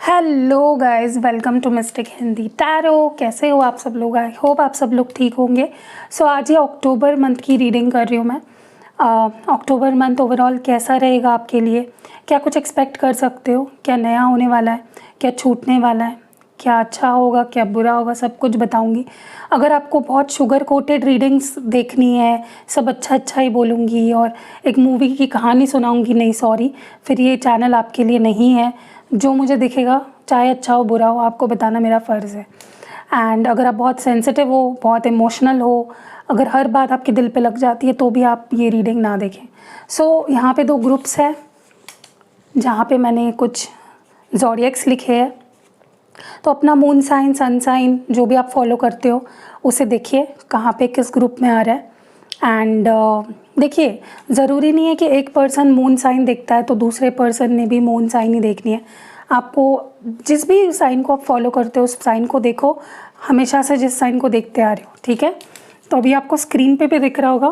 Hello guys, welcome to mystic Hindi tarot. कैसे हो आप सब लोग? आई होप आप सब लोग ठीक होंगे। आज ये अक्टूबर मंथ की रीडिंग कर रही हूँ मैं। अक्टूबर मंथ ओवरऑल कैसा रहेगा आपके लिए? क्या कुछ एक्सपेक्ट कर सकते हो? क्या नया होने वाला है? क्या छूटने वाला है? क्या अच्छा होगा, क्या बुरा होगा, सब कुछ बताऊंगी। अगर आपको बहुत शुगर कोटेड रीडिंग्स देखनी है, सब अच्छा अच्छा ही बोलूँगी और एक मूवी की कहानी सुनाऊंगी, नहीं सॉरी, फिर ये चैनल आपके लिए नहीं है। जो मुझे दिखेगा, चाहे अच्छा हो बुरा हो, आपको बताना मेरा फ़र्ज़ है। एंड अगर आप बहुत सेंसिटिव हो, बहुत इमोशनल हो, अगर हर बात आपके दिल पे लग जाती है, तो भी आप ये रीडिंग ना देखें। यहाँ पे 2 ग्रुप्स हैं जहाँ पे मैंने कुछ ज़ोडिएक्स लिखे हैं। तो अपना मून साइन, सन साइन जो भी आप फॉलो करते हो उसे देखिए कहाँ पे किस ग्रुप में आ रहा है। एंड देखिए, ज़रूरी नहीं है कि एक पर्सन मून साइन देखता है तो दूसरे पर्सन ने भी मून साइन ही देखनी है। आपको जिस भी साइन को आप फॉलो करते हो उस साइन को देखो, हमेशा से जिस साइन को देखते आ रहे हो, ठीक है। तो अभी आपको स्क्रीन पे भी दिख रहा होगा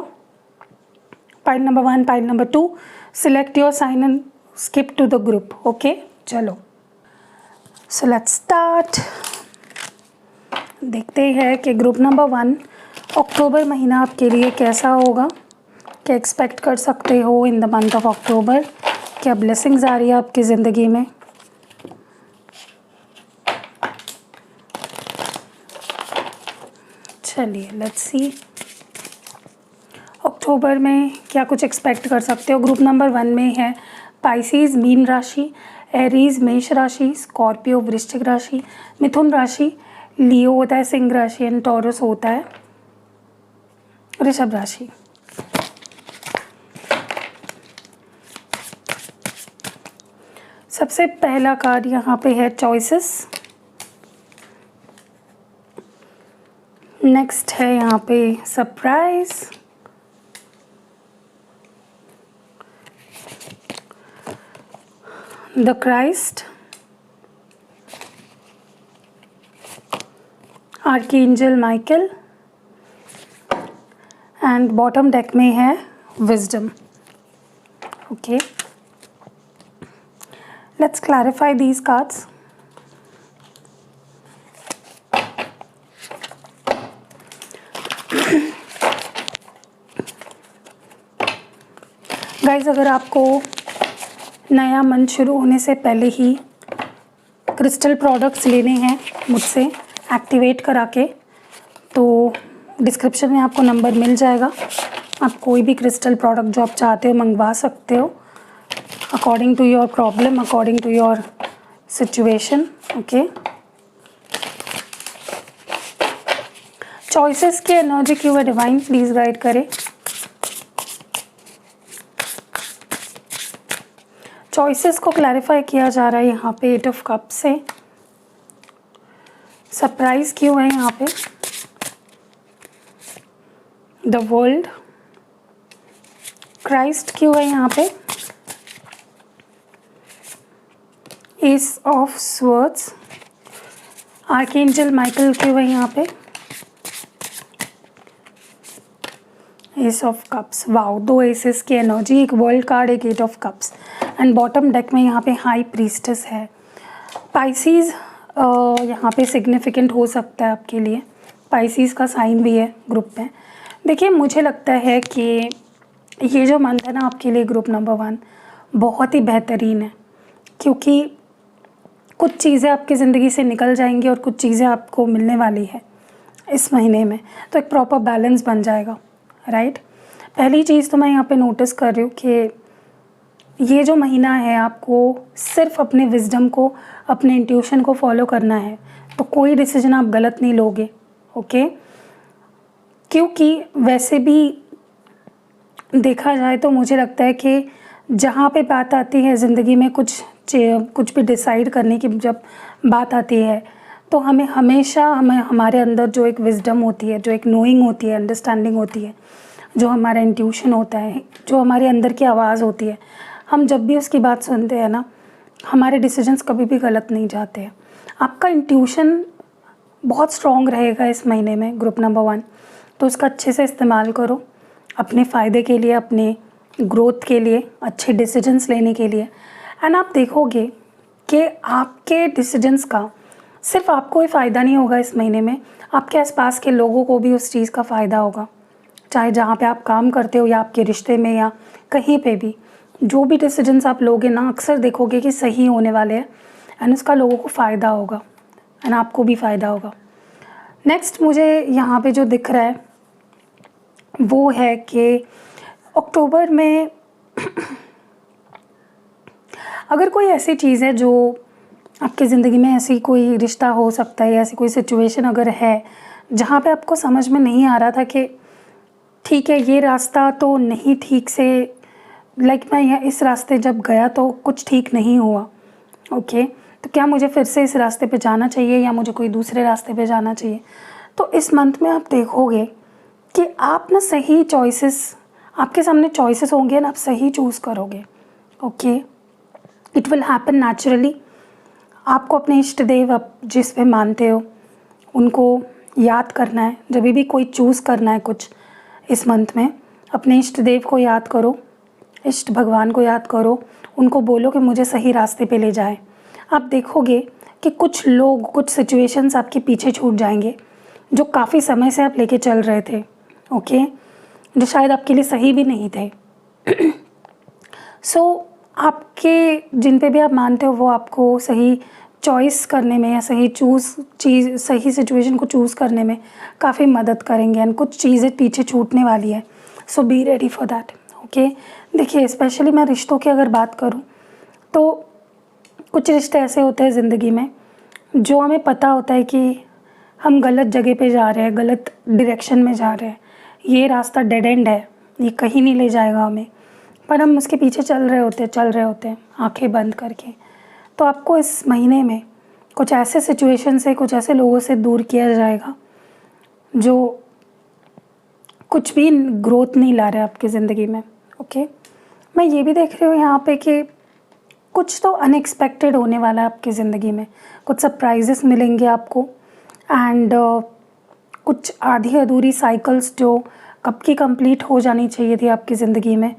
pile number 1, pile number 2। Select your sign and skip to the group. Okay, चलो सो लेट्स स्टार्ट। देखते हैं कि ग्रुप नंबर 1 अक्टूबर महीना आपके लिए कैसा होगा। क्या एक्सपेक्ट कर सकते हो in the month of October? क्या ब्लेसिंग्स आ रही है आपकी ज़िंदगी में? चलिए लेट्स सी अक्टूबर में क्या कुछ एक्सपेक्ट कर सकते हो। ग्रुप नंबर 1 में है पाइसिस मीन राशि, एरीज मेष राशि, स्कॉर्पियो वृश्चिक राशि, मिथुन राशि, लियो होता है सिंह राशि एंड टॉरस होता है वृषभ राशि। सबसे पहला कार्ड यहाँ पे है चॉइसेस। नेक्स्ट है यहाँ पे surprise, the Christ, archangel Michael and bottom deck में है wisdom. Okay, let's clarify these cards. Guys, अगर आपको नया मंथ शुरू होने से पहले ही क्रिस्टल प्रोडक्ट्स लेने हैं मुझसे एक्टिवेट करा के, तो डिस्क्रिप्शन में आपको नंबर मिल जाएगा। आप कोई भी क्रिस्टल प्रोडक्ट जो आप चाहते हो मंगवा सकते हो, according to your problem, according to your situation. Okay, choices की एनर्जी क्यों है डिवाइन, प्लीज़ गाइड करें। चॉइसेस को क्लैरिफाई किया जा रहा है यहाँ पे 8 ऑफ कप से। सरप्राइज क्यों है यहाँ पे, द वर्ल्ड। क्राइस्ट क्यों है यहाँ पे, ace of swords. Archangel Michael क्यों है यहाँ पे, ace of cups. Wow, 2 aces की एनर्जी, एक वर्ल्ड कार्ड, एक 8 of cups and bottom deck में यहाँ पे हाई प्रीस्टेस है। पाइसिस यहाँ पे सिग्निफिकेंट हो सकता है आपके लिए, पाइसिस का साइन भी है ग्रुप में। देखिए, मुझे लगता है कि ये जो मंथ है ना आपके लिए ग्रुप नंबर 1 बहुत ही बेहतरीन है, क्योंकि कुछ चीज़ें आपकी ज़िंदगी से निकल जाएंगी और कुछ चीज़ें आपको मिलने वाली है इस महीने में। तो एक प्रॉपर बैलेंस बन जाएगा, राइट। पहली चीज़ तो मैं यहाँ पे नोटिस कर रही हूँ कि ये जो महीना है आपको सिर्फ अपने विजडम को, अपने इंट्यूशन को फॉलो करना है, तो कोई डिसीजन आप गलत नहीं लोगे। ओके, क्योंकि वैसे भी देखा जाए तो मुझे लगता है कि जहाँ पे बात आती है ज़िंदगी में कुछ भी डिसाइड करने की जब बात आती है, तो हमें हमेशा हमारे अंदर जो एक विजडम होती है, जो एक नोइंग होती है, अंडरस्टैंडिंग होती है, जो हमारा इंट्यूशन होता है, जो हमारे अंदर की आवाज़ होती है, हम जब भी उसकी बात सुनते हैं ना, हमारे डिसीजंस कभी भी गलत नहीं जाते हैं। आपका इंट्यूशन बहुत स्ट्रॉन्ग रहेगा इस महीने में ग्रुप नंबर 1, तो उसका अच्छे से इस्तेमाल करो अपने फ़ायदे के लिए, अपने ग्रोथ के लिए, अच्छे डिसीजंस लेने के लिए। एंड आप देखोगे कि आपके डिसीजंस का सिर्फ आपको ही फ़ायदा नहीं होगा इस महीने में, आपके आसपास के लोगों को भी उस चीज़ का फ़ायदा होगा। चाहे जहाँ पे आप काम करते हो या आपके रिश्ते में या कहीं पे भी, जो भी डिसीजंस आप लोगे ना, अक्सर देखोगे कि सही होने वाले हैं एंड उसका लोगों को फ़ायदा होगा एंड आपको भी फ़ायदा होगा। नेक्स्ट मुझे यहाँ पे जो दिख रहा है वो है कि अक्टूबर में अगर कोई ऐसी चीज़ है जो आपकी ज़िंदगी में, ऐसी कोई रिश्ता हो सकता है या ऐसी कोई सिचुएशन अगर है जहाँ पे आपको समझ में नहीं आ रहा था कि ठीक है ये रास्ता तो नहीं ठीक से, मैं यहाँ इस रास्ते जब गया तो कुछ ठीक नहीं हुआ, ओके, तो क्या मुझे फिर से इस रास्ते पे जाना चाहिए या मुझे कोई दूसरे रास्ते पे जाना चाहिए। तो इस मंथ में आप देखोगे कि आप ना सही चॉइसेस, आपके सामने चॉइसेस होंगे ना, आप सही चूज़ करोगे, okay, it will happen naturally. आपको अपने इष्ट देव, आप जिस पे मानते हो उनको याद करना है। जब भी कोई चूज़ करना है कुछ इस मंथ में, अपने इष्ट देव को याद करो, इष्ट भगवान को याद करो, उनको बोलो कि मुझे सही रास्ते पे ले जाए। आप देखोगे कि कुछ लोग, कुछ सिचुएशंस आपके पीछे छूट जाएंगे जो काफ़ी समय से आप लेके चल रहे थे, ओके, जो शायद आपके लिए सही भी नहीं थे। आपके जिन पे भी आप मानते हो वो आपको सही चॉइस करने में या सही सिचुएशन को चूज़ करने में काफ़ी मदद करेंगे एंड कुछ चीज़ें पीछे छूटने वाली है। So be ready for that, okay. देखिए, स्पेशली मैं रिश्तों की अगर बात करूँ तो कुछ रिश्ते ऐसे होते हैं ज़िंदगी में जो हमें पता होता है कि हम गलत जगह पे जा रहे हैं, गलत डायरेक्शन में जा रहे हैं, ये रास्ता डेड एंड है, ये कहीं नहीं ले जाएगा हमें, पर हम उसके पीछे चल रहे होते हैं आंखें बंद करके। तो आपको इस महीने में कुछ ऐसे सिचुएशन से, कुछ ऐसे लोगों से दूर किया जाएगा जो कुछ भी ग्रोथ नहीं ला रहे आपकी ज़िंदगी में, ओके। मैं ये भी देख रही हूँ यहाँ पे कि कुछ तो अनएक्सपेक्टेड होने वाला है आपकी ज़िंदगी में, कुछ सरप्राइजेस मिलेंगे आपको एंड कुछ आधी अधूरी साइकिल्स जो कब की कंप्लीट हो जानी चाहिए थी आपकी ज़िंदगी में,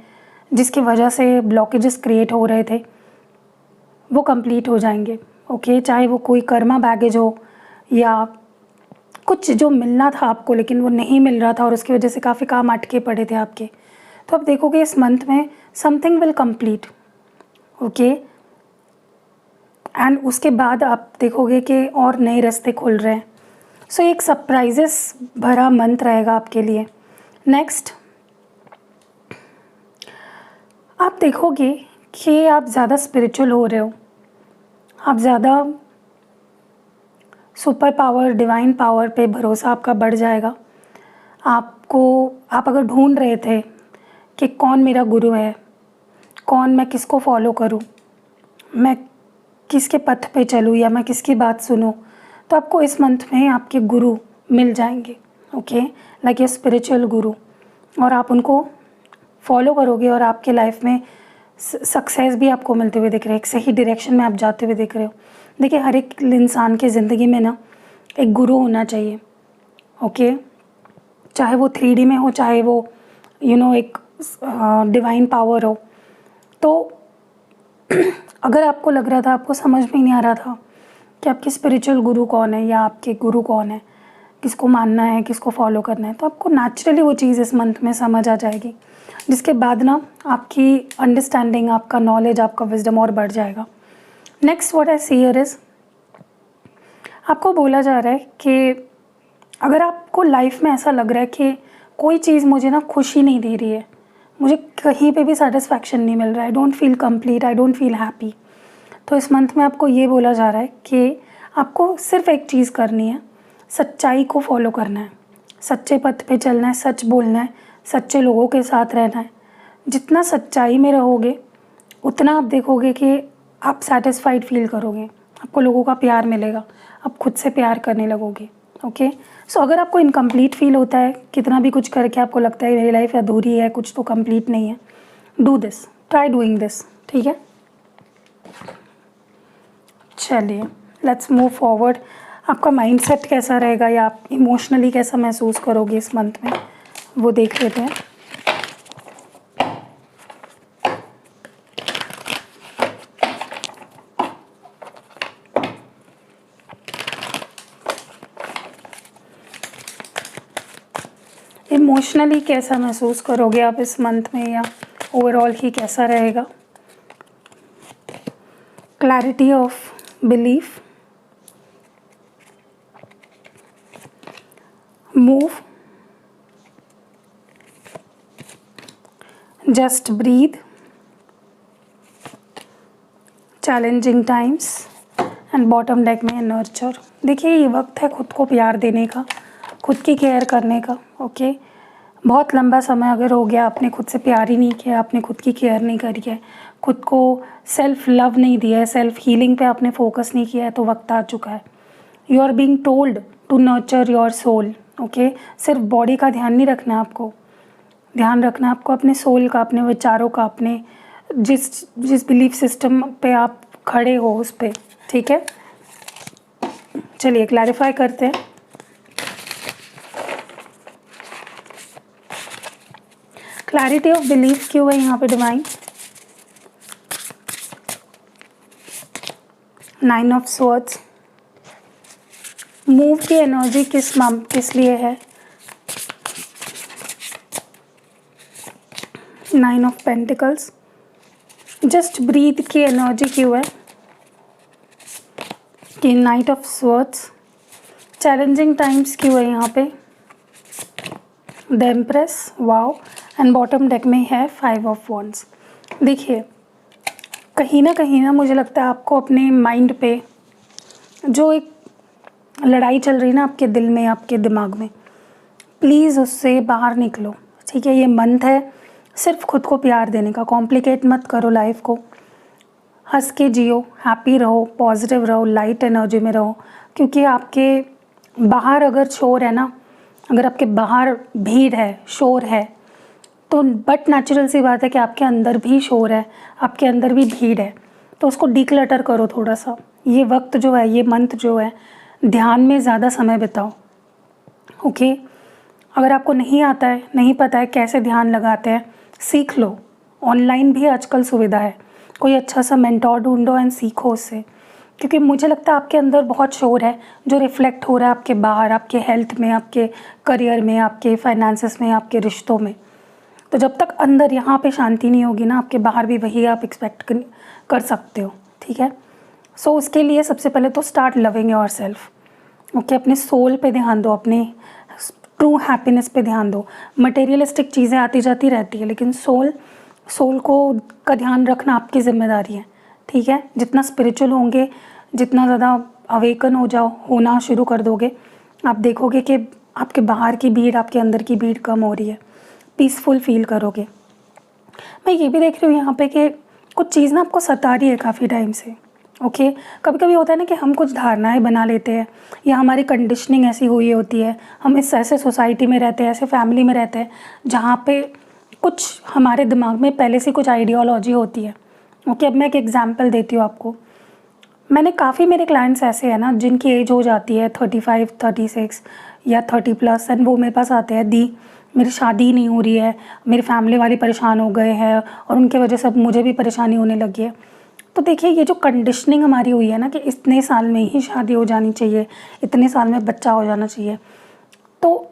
जिसकी वजह से ब्लॉकेजेस क्रिएट हो रहे थे, वो कंप्लीट हो जाएंगे, ओके। चाहे वो कोई कर्मा बैगेज हो या कुछ जो मिलना था आपको लेकिन वो नहीं मिल रहा था और उसकी वजह से काफ़ी काम अटके पड़े थे आपके, तो आप देखोगे इस मंथ में something will complete, okay. And उसके बाद आप देखोगे कि और नए रास्ते खुल रहे हैं। सो एक सरप्राइजेस भरा मंथ रहेगा आपके लिए। नेक्स्ट, आप देखोगे कि आप ज़्यादा स्पिरिचुअल हो रहे हो, आप ज़्यादा सुपर पावर, डिवाइन पावर पे भरोसा आपका बढ़ जाएगा। आप अगर ढूंढ रहे थे कि कौन मेरा गुरु है, मैं किसको फॉलो करूं, मैं किसके पथ पे चलूं या मैं किसकी बात सुनूं, तो आपको इस मंथ में आपके गुरु मिल जाएंगे, ओके, लाइक ये स्पिरिचुअल गुरु, और आप उनको फॉलो करोगे और आपके लाइफ में सक्सेस भी आपको मिलते हुए दिख रहे हैं, एक सही डायरेक्शन में आप जाते हुए दिख रहे हो। देखिए, हर एक इंसान की ज़िंदगी में ना एक गुरु होना चाहिए, ओके, चाहे वो 3D में हो, चाहे वो एक डिवाइन पावर हो। तो अगर आपको लग रहा था, आपको समझ में नहीं आ रहा था कि आपके स्पिरिचुअल गुरु कौन है या आपके गुरु कौन है, किसको मानना है, किसको फॉलो करना है, तो आपको नेचुरली वो चीज़ इस मंथ में समझ आ जाएगी, जिसके बाद ना आपकी अंडरस्टैंडिंग, आपका नॉलेज, आपका विजडम और बढ़ जाएगा। Next what I see here is, आपको बोला जा रहा है कि अगर आपको लाइफ में ऐसा लग रहा है कि कोई चीज़ मुझे ना खुशी नहीं दे रही है, मुझे कहीं पे भी सेटिस्फैक्शन नहीं मिल रहा है, I don't feel complete, I don't feel happy, तो इस मंथ में आपको ये बोला जा रहा है कि आपको सिर्फ एक चीज़ करनी है, सच्चाई को फॉलो करना है, सच्चे पथ पे चलना है, सच बोलना है, सच्चे लोगों के साथ रहना है। जितना सच्चाई में रहोगे उतना आप देखोगे कि आप सेटिस्फाइड फील करोगे, आपको लोगों का प्यार मिलेगा, आप खुद से प्यार करने लगोगे, ओके। सो अगर आपको इनकम्प्लीट फील होता है, कितना भी कुछ करके आपको लगता है मेरी लाइफ अधूरी है, कुछ तो कंप्लीट नहीं है, do this, try doing this, ठीक है। चलिए, लेट्स मूव फॉरवर्ड। आपका माइंडसेट कैसा रहेगा या आप इमोशनली कैसा महसूस करोगे इस मंथ में, वो देख लेते हैं। इमोशनली कैसा महसूस करोगे आप इस मंथ में, या ओवरऑल ही कैसा रहेगा? Clarity of belief, move, just breathe, challenging times and bottom deck में नर्चर। देखिए ये वक्त है खुद को प्यार देने का, खुद की केयर करने का। ओके, बहुत लंबा समय अगर हो गया आपने खुद से प्यार ही नहीं किया, आपने खुद की केयर नहीं करी है, खुद को सेल्फ लव नहीं दिया है, सेल्फ हीलिंग पे आपने फोकस नहीं किया है, तो वक्त आ चुका है। You are being told to nurture your soul. Okay, सिर्फ बॉडी का ध्यान नहीं रखना है आपको, ध्यान रखना है आपको अपने सोल का, अपने विचारों का, अपने जिस बिलीफ सिस्टम पे आप खड़े हो उस पे। ठीक है, चलिए क्लैरिफाई करते हैं। क्लैरिटी ऑफ बिलीफ क्यों है यहाँ पे डिवाइन? 9 of swords. मूव की एनर्जी किस लिए है? 9 ऑफ पेंटिकल्स। जस्ट ब्रीथ की एनर्जी क्यों है? कि night of swords. Challenging times क्यों है यहाँ पे? The empress, wow. And bottom deck में है 5 ऑफ वॉन्ड्स। देखिए कहीं ना मुझे लगता है आपको अपने माइंड पे जो एक लड़ाई चल रही है ना आपके दिल में, आपके दिमाग में, प्लीज़ उससे बाहर निकलो। ठीक है, ये मंथ है सिर्फ खुद को प्यार देने का। कॉम्प्लिकेट मत करो लाइफ को, हंस के जियो, हैप्पी रहो, पॉजिटिव रहो, लाइट एनर्जी में रहो। क्योंकि आपके बाहर अगर शोर है ना, अगर आपके बाहर भीड़ है, शोर है, तो बट नेचुरल सी बात है कि आपके अंदर भी शोर है, आपके अंदर भी भीड़ है। तो उसको डिक्लटर करो थोड़ा सा। ये वक्त जो है, ये मंथ जो है, ध्यान में ज़्यादा समय बिताओ। ओके, अगर आपको नहीं आता है, नहीं पता है कैसे ध्यान लगाते हैं, सीख लो। ऑनलाइन भी आजकल सुविधा है, कोई अच्छा सा मेंटोर ढूंढो एंड सीखो उससे। क्योंकि मुझे लगता है आपके अंदर बहुत शोर है जो रिफ्लेक्ट हो रहा है आपके बाहर, आपके हेल्थ में, आपके करियर में, आपके फाइनेंसेस में, आपके रिश्तों में। तो जब तक अंदर यहाँ पे शांति नहीं होगी ना, आपके बाहर भी वही आप एक्सपेक्ट कर सकते हो। ठीक है, सो उसके लिए सबसे पहले तो start loving your self. Okay, अपने सोल पे ध्यान दो, अपने ट्रू हैप्पीनेस पे ध्यान दो। मटेरियलिस्टिक चीज़ें आती जाती रहती है, लेकिन सोल को का ध्यान रखना आपकी जिम्मेदारी है। ठीक है, जितना स्पिरिचुअल होंगे, जितना ज़्यादा अवेकन होना शुरू कर दोगे, आप देखोगे कि आपके बाहर की भीड़, आपके अंदर की भीड़ कम हो रही है, पीसफुल फील करोगे। मैं ये भी देख रही हूँ यहाँ पे कि कुछ चीज़ ना आपको सता रही है काफ़ी टाइम से। ओके, कभी कभी होता है ना कि हम कुछ धारणाएं बना लेते हैं, या हमारी कंडीशनिंग ऐसी हुई होती है, हम इस ऐसे सोसाइटी में रहते हैं, ऐसे फैमिली में रहते हैं जहाँ पे कुछ हमारे दिमाग में पहले से कुछ आइडियोलॉजी होती है। ओके, अब मैं एक एग्जांपल देती हूँ आपको। मैंने काफ़ी मेरे क्लाइंट्स ऐसे हैं ना जिनकी एज हो जाती है 35, 36 या 30+, एंड वो मेरे पास आते हैं, दी मेरी शादी नहीं हो रही है, मेरी फैमिली वाले परेशान हो गए हैं और उनके वजह से अब मुझे भी परेशानी होने लगी है। तो देखिए ये जो कंडीशनिंग हमारी हुई है ना कि इतने साल में ही शादी हो जानी चाहिए, इतने साल में बच्चा हो जाना चाहिए, तो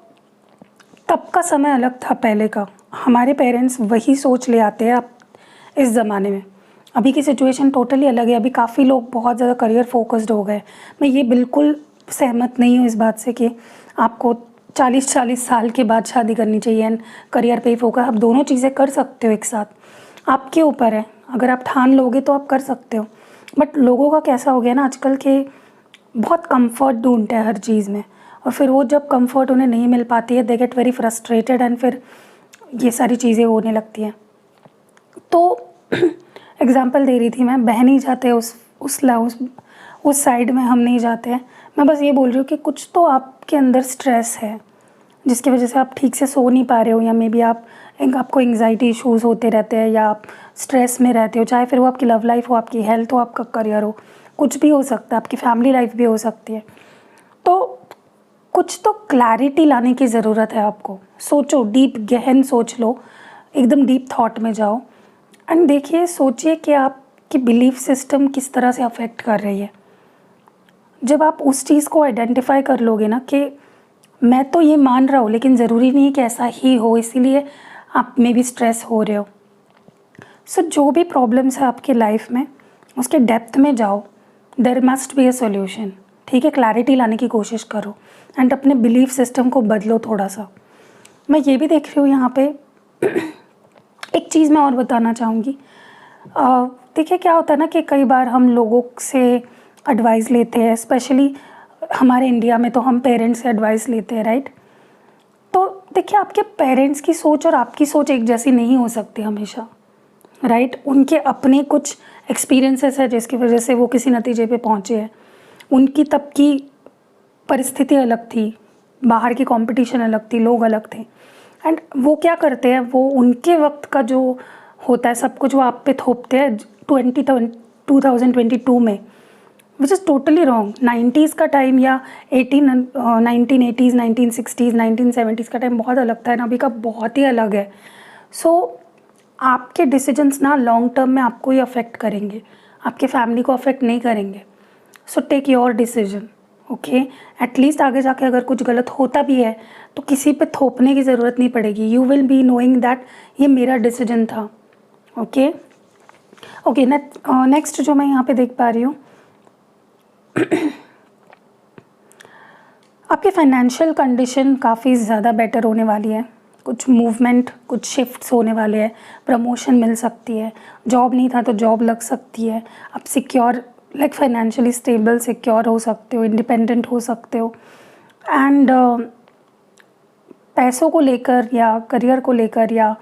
तब का समय अलग था पहले का। हमारे पेरेंट्स वही सोच ले आते हैं अब इस ज़माने में। अभी की सिचुएशन टोटली अलग है, अभी काफ़ी लोग बहुत ज़्यादा करियर फोकस्ड हो गए। मैं ये बिल्कुल सहमत नहीं हूँ इस बात से कि आपको 40 साल के बाद शादी करनी चाहिए एंड करियर पे ही फोकस। आप दोनों चीज़ें कर सकते हो एक साथ, आपके ऊपर है। अगर आप ठान लोगे तो आप कर सकते हो। बट लोगों का कैसा हो गया ना आजकल के, बहुत कंफर्ट ढूंढते हैं हर चीज़ में, और फिर वो जब कंफर्ट उन्हें नहीं मिल पाती है, they get very frustrated and फिर ये सारी चीज़ें होने लगती हैं। तो एग्जांपल दे रही थी मैं, बह नहीं जाते उस साइड में, हम नहीं जाते हैं। मैं बस ये बोल रही हूँ कि कुछ तो आपके अंदर स्ट्रेस है जिसकी वजह से आप ठीक से सो नहीं पा रहे हो, या मे बी आपको एंग्जाइटी इश्यूज़ होते रहते हैं, या आप स्ट्रेस में रहते हो, चाहे फिर वो आपकी लव लाइफ हो, आपकी हेल्थ हो, आपका करियर हो, कुछ भी हो सकता है, आपकी फैमिली लाइफ भी हो सकती है। तो कुछ तो क्लैरिटी लाने की ज़रूरत है आपको। सोचो, डीप गहन सोच लो, एकदम डीप थॉट में जाओ एंड देखिए, सोचिए कि आपकी बिलीफ सिस्टम किस तरह से अफेक्ट कर रही है। जब आप उस चीज़ को आइडेंटिफाई कर लोगे ना कि मैं तो ये मान रहा हूँ, लेकिन ज़रूरी नहीं कि ऐसा ही हो, इसीलिए आप में भी स्ट्रेस हो रहे हो। सो जो भी प्रॉब्लम्स है आपके लाइफ में, उसके डेप्थ में जाओ, there must be a solution. ठीक है, क्लैरिटी लाने की कोशिश करो एंड अपने बिलीफ सिस्टम को बदलो थोड़ा सा। मैं ये भी देख रही हूँ यहाँ पे एक चीज़ मैं और बताना चाहूँगी। देखिए क्या होता है ना कि कई बार हम लोगों से एडवाइस लेते हैं, स्पेशली हमारे इंडिया में तो हम पेरेंट्स से एडवाइस लेते हैं, राइट। तो देखिए आपके पेरेंट्स की सोच और आपकी सोच एक जैसी नहीं हो सकती हमेशा, राइट। उनके अपने कुछ एक्सपीरियंसेस है जिसकी वजह से वो किसी नतीजे पे पहुँचे हैं। उनकी तब की परिस्थिति अलग थी, बाहर की कंपटीशन अलग थी, लोग अलग थे, एंड वो क्या करते हैं, वो उनके वक्त का जो होता है सब कुछ वो आप पे थोपते हैं 2022 में, which is totally wrong. 90s का टाइम या 1980s 1960s 1970s का टाइम बहुत अलग था एंड अभी का बहुत ही अलग है। सो आपके डिसीजंस ना लॉन्ग टर्म में आपको ही अफेक्ट करेंगे, आपके फैमिली को अफेक्ट नहीं करेंगे। So take your decision, okay. At least आगे जाके अगर कुछ गलत होता भी है तो किसी पे थोपने की ज़रूरत नहीं पड़ेगी। You will be knowing that ये मेरा डिसीजन था, ओके। ओके, नेक्स्ट जो मैं यहाँ पे देख पा रही हूँ आपकी फाइनेंशियल कंडीशन काफ़ी ज़्यादा बेटर होने वाली है। कुछ मूवमेंट, कुछ शिफ्ट्स होने वाले हैं, प्रमोशन मिल सकती है, जॉब नहीं था तो जॉब लग सकती है, आप secure like financially stable secure हो सकते हो, इंडिपेंडेंट हो सकते हो। एंड पैसों को लेकर या करियर को लेकर या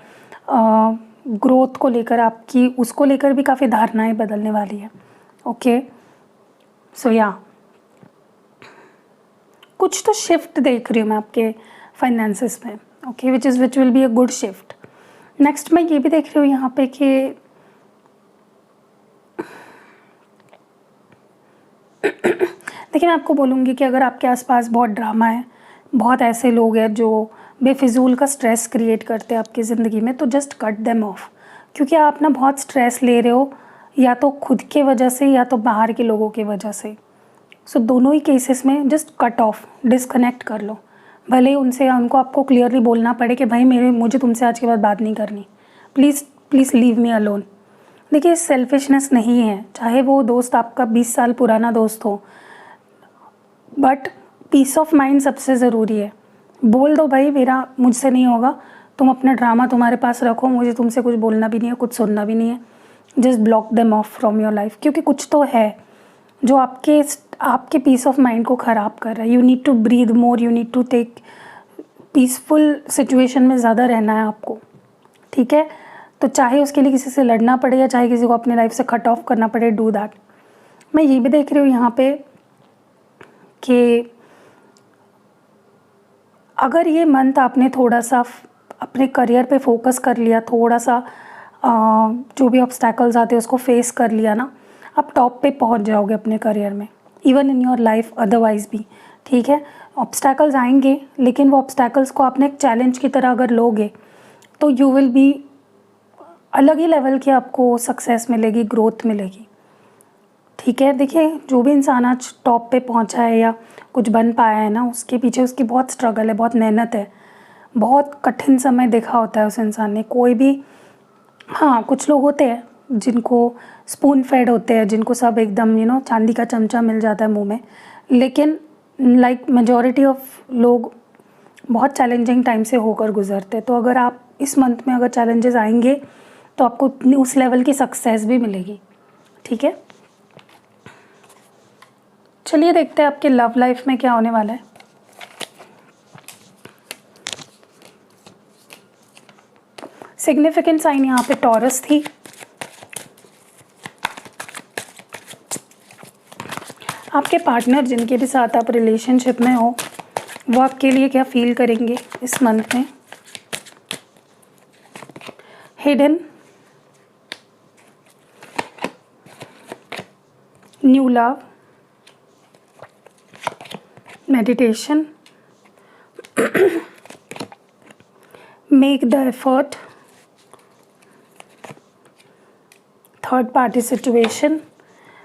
ग्रोथ को लेकर आपकी उसको लेकर भी काफ़ी धारणाएं बदलने वाली है, ओके। सो या कुछ तो शिफ्ट देख रही हूँ मैं आपके फाइनेंसेस में, okay, which will be a good shift. Next मैं ये भी देख रही हूँ यहाँ पे कि देखिए मैं आपको बोलूँगी कि अगर आपके आसपास बहुत ड्रामा है, बहुत ऐसे लोग हैं जो बेफिजूल का स्ट्रेस क्रिएट करते हैं आपकी ज़िंदगी में, तो जस्ट कट देम ऑफ। क्योंकि आप ना बहुत स्ट्रेस ले रहे हो, या तो खुद के वजह से या तो बाहर के लोगों की वजह से। सो दोनों ही केसेस में जस्ट कट ऑफ, डिस्कनेक्ट कर लो। भले ही उनसे या उनको आपको क्लियरली बोलना पड़े कि भाई मुझे तुमसे आज के बाद बात नहीं करनी, प्लीज़ लीव मी अलोन। देखिए सेल्फिशनेस नहीं है, चाहे वो दोस्त आपका 20 साल पुराना दोस्त हो, बट पीस ऑफ माइंड सबसे ज़रूरी है। बोल दो भाई मुझसे नहीं होगा, तुम अपना ड्रामा तुम्हारे पास रखो, मुझे तुमसे कुछ बोलना भी नहीं है, कुछ सुनना भी नहीं है। Just block them of from your life, क्योंकि कुछ तो है जो आपके पीस ऑफ माइंड को ख़राब कर रहा है। You need to breathe more, you need to take peaceful situation में ज़्यादा रहना है आपको, ठीक है। तो चाहे उसके लिए किसी से लड़ना पड़े या चाहे किसी को अपने लाइफ से कट ऑफ करना पड़े, डू दैट। मैं ये भी देख रही हूँ यहाँ पे कि अगर ये मंथ आपने थोड़ा सा अपने करियर पे फोकस कर लिया, थोड़ा सा जो भी ऑब्स्टैकल्स आते हैं उसको फेस कर लिया ना, आप टॉप पे पहुंच जाओगे अपने करियर में, even in your life otherwise भी, ठीक है। ऑब्स्टैकल्स आएंगे, लेकिन वो ऑब्स्टैकल्स को आपने एक चैलेंज की तरह अगर लोगे तो यू विल बी अलग ही लेवल की आपको सक्सेस मिलेगी, ग्रोथ मिलेगी, ठीक है। देखिए जो भी इंसान आज टॉप पे पहुंचा है या कुछ बन पाया है ना, उसके पीछे उसकी बहुत स्ट्रगल है, बहुत मेहनत है, बहुत कठिन समय देखा होता है उस इंसान ने। कोई भी, हाँ कुछ लोग होते हैं जिनको स्पून फेड होते हैं, जिनको सब एकदम चांदी का चमचा मिल जाता है मुंह में, लेकिन लाइक मेजॉरिटी ऑफ लोग बहुत चैलेंजिंग टाइम से होकर गुजरते हैं। तो अगर आप इस मंथ में अगर चैलेंजेस आएंगे तो आपको उस लेवल की सक्सेस भी मिलेगी, ठीक है। चलिए देखते हैं आपके लव लाइफ में क्या होने वाला है। सिग्निफिकेंट साइन यहाँ पे टॉरस थी। आपके पार्टनर जिनके भी साथ आप रिलेशनशिप में हो, वो आपके लिए क्या फील करेंगे इस मंथ में। Hidden, new love, meditation, make the effort, third party situation,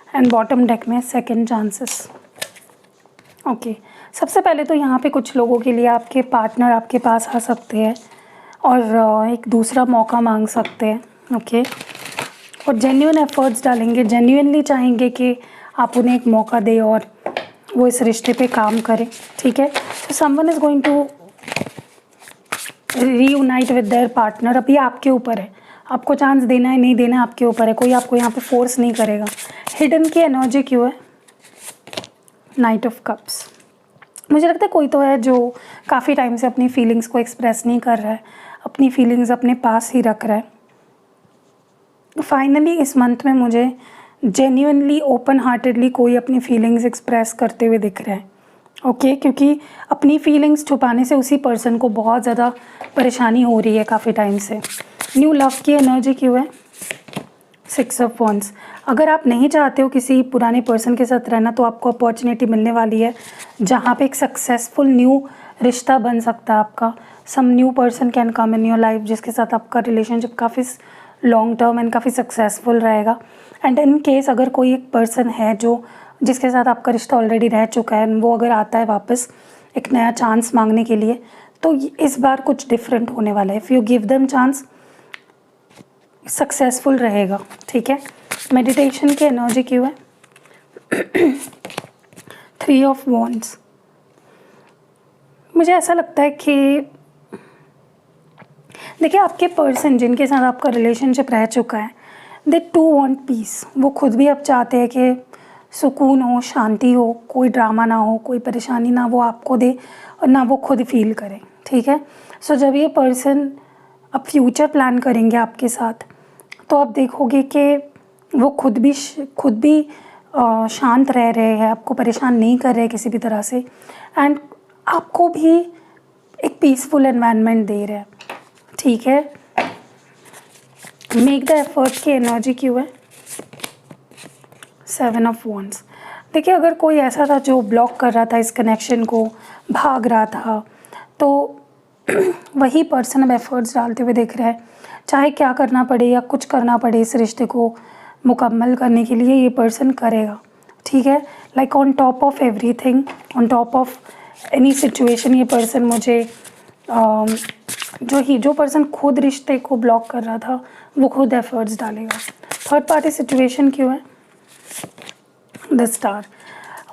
and bottom deck में second chances, ओके। सबसे पहले तो यहाँ पे कुछ लोगों के लिए आपके पार्टनर आपके पास आ सकते हैं और एक दूसरा मौका मांग सकते हैं, ओके। और जेन्युइन एफर्ट्स डालेंगे, जेन्युइनली चाहेंगे कि आप उन्हें एक मौका दें और वो इस रिश्ते पे काम करें, ठीक है। So someone is going to reunite with their partner. अभी आपके ऊपर है, आपको चांस देना है नहीं देना है आपके ऊपर है, कोई आपको यहाँ पे फोर्स नहीं करेगा। हिडन की एनर्जी क्यों है? Night of cups. मुझे लगता है कोई तो है जो काफ़ी टाइम से अपनी फीलिंग्स को एक्सप्रेस नहीं कर रहा है, अपनी फीलिंग्स अपने पास ही रख रहा है। फाइनली इस मंथ में मुझे जेन्युइनली ओपन हार्टेडली कोई अपनी फीलिंग्स एक्सप्रेस करते हुए दिख रहा है, ओके। क्योंकि अपनी फीलिंग्स छुपाने से उसी पर्सन को बहुत ज़्यादा परेशानी हो रही है काफ़ी टाइम से। न्यू लव की एनर्जी क्यों है? 6 ऑफ वॉन्ड्स। अगर आप नहीं चाहते हो किसी पुराने पर्सन के साथ रहना तो आपको अपॉर्चुनिटी मिलने वाली है जहाँ पे एक सक्सेसफुल न्यू रिश्ता बन सकता है आपका। Some new person can come in your life जिसके साथ आपका रिलेशनशिप काफ़ी लॉन्ग टर्म एंड काफ़ी सक्सेसफुल रहेगा। एंड इन केस अगर कोई एक पर्सन है जो जिसके साथ आपका रिश्ता ऑलरेडी रह चुका है, वो अगर आता है वापस एक नया चांस मांगने के लिए, तो इस बार कुछ डिफरेंट होने वाला है। If you give them chance, successful रहेगा, ठीक है। मेडिटेशन की एनर्जी क्यों है? 3 ऑफ वॉन्ड्स। मुझे ऐसा लगता है कि देखिए आपके पर्सन जिनके साथ आपका रिलेशनशिप रह चुका है, दे टू वांट पीस। वो खुद भी अब चाहते हैं कि सुकून हो, शांति हो, कोई ड्रामा ना हो, कोई परेशानी ना वो आपको दे और ना वो खुद फील करें, ठीक है। सो जब ये पर्सन अब फ्यूचर प्लान करेंगे आपके साथ तो आप देखोगे कि वो खुद भी शांत रह रहे हैं, आपको परेशान नहीं कर रहे किसी भी तरह से, एंड आपको भी एक पीसफुल एनवायरनमेंट दे रहे हैं, ठीक है। मेक द एफर्ट की एनर्जी क्यों है? 7 ऑफ वॉन्ड्स। देखिए अगर कोई ऐसा था जो ब्लॉक कर रहा था इस कनेक्शन को, भाग रहा था, तो वही पर्सन अब एफर्ट्स डालते हुए दिख रहा है। चाहे क्या करना पड़े या कुछ करना पड़े इस रिश्ते को मुकम्मल करने के लिए ये पर्सन करेगा, ठीक है। Like on top of everything, on top of any situation, ये पर्सन मुझे जो पर्सन खुद रिश्ते को ब्लॉक कर रहा था वो खुद एफर्ट्स डालेगा। थर्ड पार्टी सिचुएशन क्यों है? The star,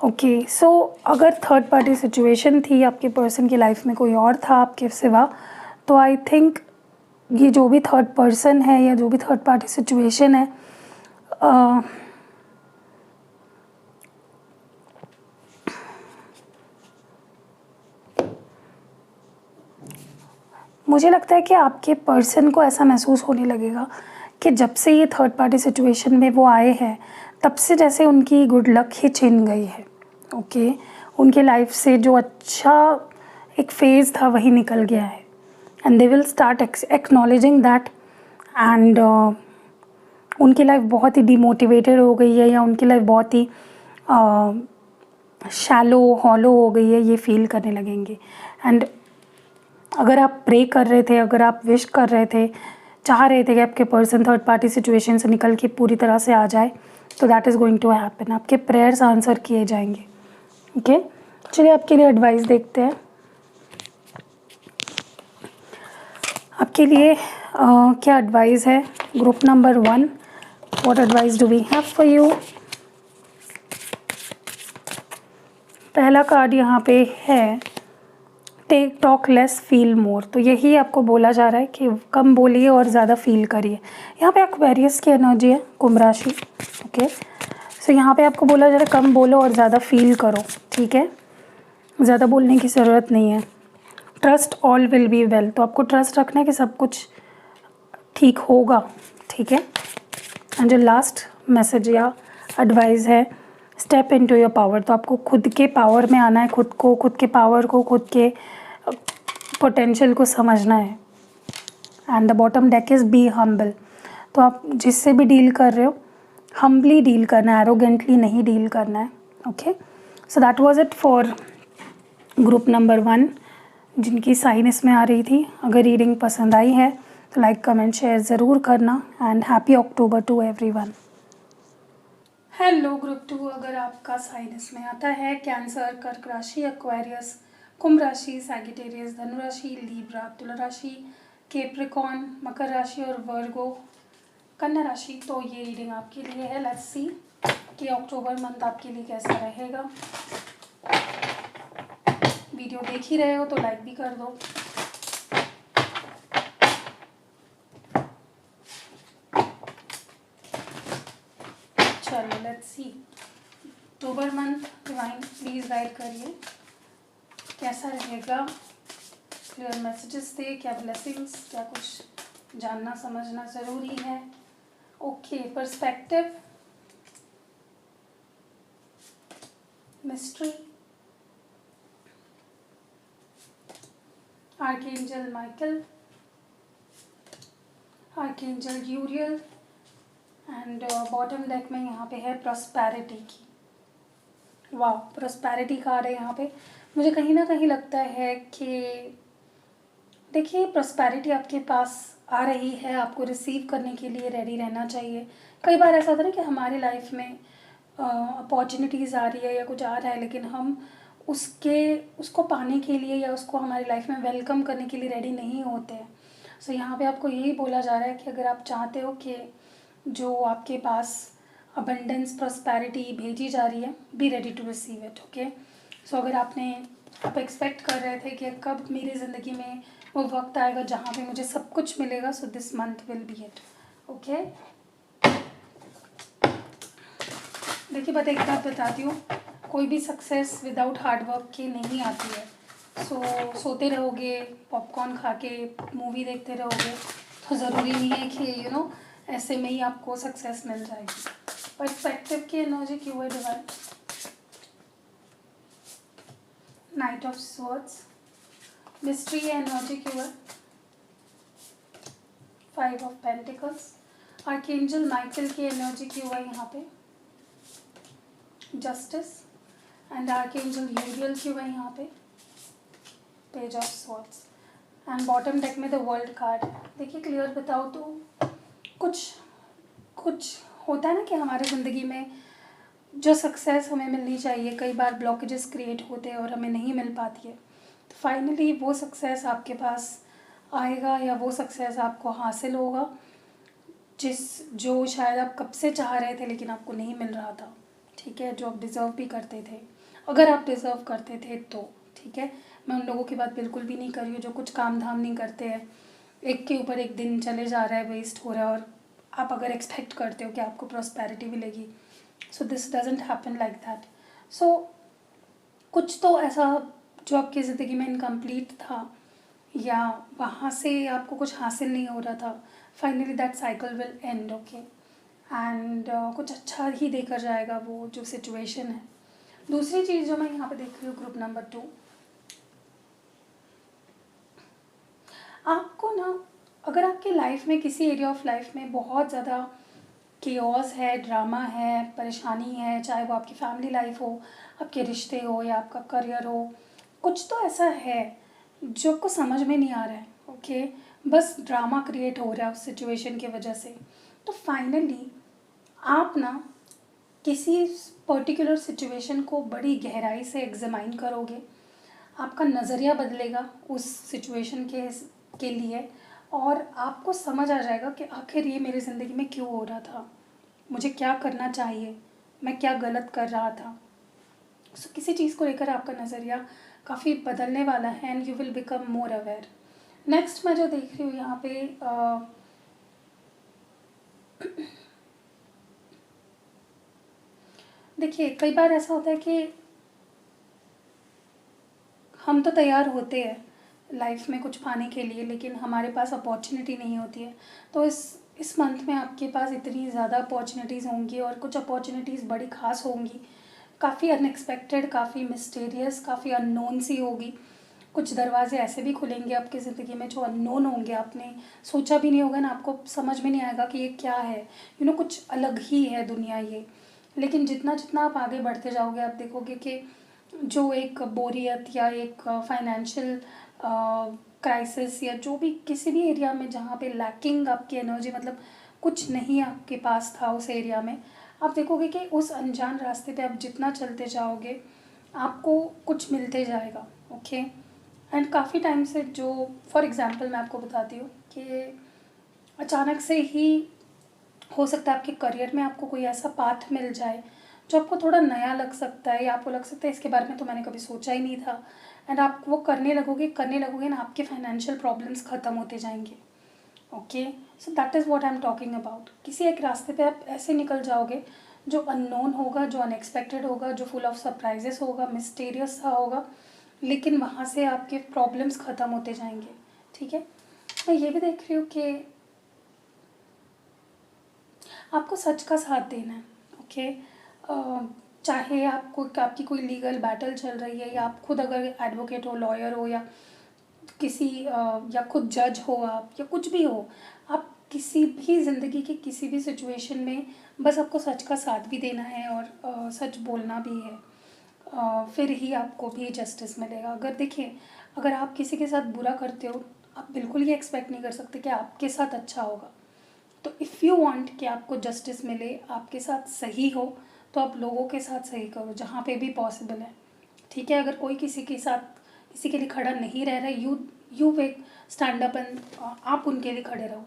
okay. सो अगर थर्ड पार्टी सिचुएशन थी, आपके पर्सन की लाइफ में कोई और था आपके सिवा, तो आई थिंक ये जो भी थर्ड पर्सन है या जो भी थर्ड पार्टी सिचुएशन है, मुझे लगता है कि आपके पर्सन को ऐसा महसूस होने लगेगा कि जब से ये थर्ड पार्टी सिचुएशन में वो आए हैं तब से जैसे उनकी गुड लक ही छिन गई है, ओके। उनके लाइफ से जो अच्छा एक फेज़ था वही निकल गया है, and they will start acknowledging that, and उनकी लाइफ बहुत ही डिमोटिवेटेड हो गई है या उनकी लाइफ बहुत ही शैलो हॉलो हो गई है, ये फील करने लगेंगे। एंड अगर आप प्रे कर रहे थे, अगर आप विश कर रहे थे, चाह रहे थे कि आपके पर्सन थर्ड पार्टी सिचुएशन से निकल के पूरी तरह से आ जाए, तो that is going to happen. आपके प्रेयर्स आंसर किए जाएंगे, ओके। चलिए आपके लिए एडवाइस देखते हैं। आपके लिए क्या एडवाइस है? Group number 1, what advice do we have for you? पहला कार्ड यहाँ पे है take talk less feel more. तो यही आपको बोला जा रहा है कि कम बोलिए और ज़्यादा फील करिए। यहाँ पे एक्वेरियस की एनर्जी है, कुंभ राशि, ओके। सो यहाँ पे आपको बोला जा रहा है कम बोलो और ज़्यादा फील करो, ठीक है। ज़्यादा बोलने की ज़रूरत नहीं है। Trust all will be well, तो आपको ट्रस्ट रखना है कि सब कुछ ठीक होगा, ठीक है। एंड जो लास्ट मैसेज या एडवाइस है स्टेप इनटू योर पावर, तो आपको खुद के पावर में आना है, खुद के पावर को, खुद के पोटेंशियल को समझना है। And the bottom deck is be humble, तो आप जिससे भी डील कर रहे हो हम्बली डील करना है, एरोगेंटली नहीं डील करना है, okay. So that was it for group number 1 जिनकी साइन इसमें आ रही थी। अगर रीडिंग पसंद आई है तो लाइक कमेंट शेयर ज़रूर करना, and happy October to everyone. Hello group 2, अगर आपका साइन इसमें आता है कैंसर, कर्क राशि, एक्वेरियस, कुंभ राशि, सैगिटेरियस, धनु राशि, लीब्रा, तुला राशि, कैप्रिकॉर्न, मकर राशि और वर्गो, कन्या राशि, तो ये रीडिंग आपके लिए है। लेट्स सी कि अक्टूबर मंथ आपके लिए कैसा रहेगा। वीडियो देख ही रहे हो तो लाइक भी कर दो। चलो let's see, October month divine please guide करिए कैसा रहेगा। क्लियर मैसेजेस थे, क्या ब्लेसिंग्स, क्या कुछ जानना समझना ज़रूरी है। Okay, perspective, mystery, archangel Michael, archangel यूरियल and bottom deck में यहाँ पे है प्रॉस्पेरिटी की। वाह, प्रॉस्पेरिटी कार्ड है यहाँ पे। मुझे कहीं ना कहीं लगता है कि देखिए प्रॉस्पेरिटी आपके पास आ रही है, आपको रिसीव करने के लिए रेडी रहना चाहिए। कई बार ऐसा होता है ना कि हमारी लाइफ में अपॉर्चुनिटीज़ आ रही है या कुछ आ रहा है, लेकिन हम उसको पाने के लिए या उसको हमारी लाइफ में वेलकम करने के लिए रेडी नहीं होते हैं। सो यहाँ पे आपको यही बोला जा रहा है कि अगर आप चाहते हो कि जो आपके पास अबंडेंस प्रॉस्पेरिटी भेजी जा रही है, be ready to receive it. Okay, so अगर आप एक्सपेक्ट कर रहे थे कि कब मेरी ज़िंदगी में वो वक्त आएगा जहाँ पे मुझे सब कुछ मिलेगा, so this month will be it. Okay, देखिए बता एक बात बताती हूँ, कोई भी सक्सेस विदाउट हार्ड वर्क के नहीं आती है। सोते रहोगे, पॉपकॉर्न खा के मूवी देखते रहोगे तो ज़रूरी नहीं है कि ऐसे में ही आपको सक्सेस मिल जाएगी। पर्सपेक्टिव की एनर्जी क्यों है divine, night of swords, mystery energy क्यों है, 5 ऑफ पेंटिकल्स, आर्कएंजल माइकल की एनर्जी क्यों है यहाँ पे, जस्टिस एंड आर्कएंजल यूरियल क्यों है यहाँ पे, page of swords and bottom deck में द वर्ल्ड कार्ड। देखिए क्लियर बताओ तो कुछ होता है ना कि हमारे ज़िंदगी में जो सक्सेस हमें मिलनी चाहिए, कई बार ब्लॉकेजेस क्रिएट होते हैं और हमें नहीं मिल पाती है। तो फाइनली वो सक्सेस आपके पास आएगा या वो सक्सेस आपको हासिल होगा जो शायद आप कब से चाह रहे थे लेकिन आपको नहीं मिल रहा था। ठीक है, जो आप डिज़र्व भी करते थे, अगर आप डिज़र्व करते थे तो। ठीक है, मैं उन लोगों की बात बिल्कुल भी नहीं कर रही हूँ जो कुछ काम धाम नहीं करते हैं, एक के ऊपर एक दिन चले जा रहा है, वेस्ट हो रहा है, और आप अगर एक्सपेक्ट करते हो कि आपको प्रॉस्पेरिटी मिलेगी, so this doesn't happen like that. So कुछ तो ऐसा जो आपकी ज़िंदगी में इनकम्प्लीट था या वहाँ से आपको कुछ हासिल नहीं हो रहा था, finally that cycle will and. Okay, and कुछ अच्छा ही देकर जाएगा वो जो सिचुएशन है। दूसरी चीज़ जो मैं यहाँ पे देख रही हूँ ग्रुप नंबर 2, आपको ना अगर आपकी लाइफ में किसी एरिया ऑफ लाइफ में बहुत ज़्यादा केओस है, ड्रामा है, परेशानी है, चाहे वो आपकी फैमिली लाइफ हो, आपके रिश्ते हो या आपका करियर हो, कुछ तो ऐसा है जो आपको समझ में नहीं आ रहा है। ओके, बस ड्रामा क्रिएट हो रहा है उस सिचुएशन की वजह से। तो फाइनली आप ना किसी पर्टिकुलर सिचुएशन को बड़ी गहराई से एग्जामाइन करोगे, आपका नज़रिया बदलेगा उस सिचुएशन के लिए, और आपको समझ आ जाएगा कि आखिर ये मेरी ज़िंदगी में क्यों हो रहा था, मुझे क्या करना चाहिए, मैं क्या गलत कर रहा था। सो किसी चीज़ को लेकर आपका नज़रिया काफ़ी बदलने वाला है and you will become more aware. Next मैं जो देख रही हूँ यहाँ पे देखिए कई बार ऐसा होता है कि हम तो तैयार होते हैं लाइफ में कुछ पाने के लिए, लेकिन हमारे पास अपॉर्चुनिटी नहीं होती है। तो इस मंथ में आपके पास इतनी ज़्यादा अपॉर्चुनिटीज़ होंगी और कुछ अपॉर्चुनिटीज़ बड़ी ख़ास होंगी, काफ़ी अनएक्सपेक्टेड, काफ़ी मिस्टीरियस, काफ़ी अननोन सी होगी। कुछ दरवाजे ऐसे भी खुलेंगे आपकी ज़िंदगी में जो अननोन होंगे, आपने सोचा भी नहीं होगा ना, आपको समझ में नहीं आएगा कि ये क्या है, कुछ अलग ही है दुनिया ये। लेकिन जितना जितना आप आगे बढ़ते जाओगे आप देखोगे कि जो एक बोरियत या एक फाइनेंशियल क्राइसिस या जो भी किसी भी एरिया में जहाँ पे लैकिंग आपकी एनर्जी, मतलब कुछ नहीं आपके पास था उस एरिया में, आप देखोगे कि उस अनजान रास्ते पे आप जितना चलते जाओगे आपको कुछ मिलते जाएगा। ओके, एंड काफ़ी टाइम से जो फॉर एग्ज़ाम्पल मैं आपको बताती हूँ कि अचानक से ही हो सकता है आपके करियर में आपको कोई ऐसा पाथ मिल जाए जो आपको थोड़ा नया लग सकता है, या आपको लग सकता है इसके बारे में तो मैंने कभी सोचा ही नहीं था, एंड आप वो करने लगोगे ना, आपके फाइनेंशियल प्रॉब्लम्स ख़त्म होते जाएंगे। Okay, so that is what I am talking about. किसी एक रास्ते पे आप ऐसे निकल जाओगे जो अननोन होगा, जो अनएक्सपेक्टेड होगा, जो फुल ऑफ सरप्राइजेस होगा, मिस्टीरियस सा होगा, लेकिन वहाँ से आपके प्रॉब्लम्स ख़त्म होते जाएंगे। ठीक है, मैं ये भी देख रही हूँ कि आपको सच का साथ देना है। ओके, चाहे आपकी कोई लीगल बैटल चल रही है, या आप खुद अगर एडवोकेट हो, लॉयर हो, या किसी या खुद जज हो आप, या कुछ भी हो, आप किसी भी ज़िंदगी की किसी भी सिचुएशन में बस आपको सच का साथ भी देना है और सच बोलना भी है। फिर ही आपको भी जस्टिस मिलेगा। अगर देखिए, अगर आप किसी के साथ बुरा करते हो, आप बिल्कुल ये एक्सपेक्ट नहीं कर सकते कि आपके साथ अच्छा होगा। तो इफ़ यू वांट कि आपको जस्टिस मिले, आपके साथ सही हो, तो आप लोगों के साथ सही करो जहाँ पे भी पॉसिबल है। ठीक है, अगर कोई किसी के लिए खड़ा नहीं रह रहा, you wake stand up and आप उनके लिए खड़े रहो।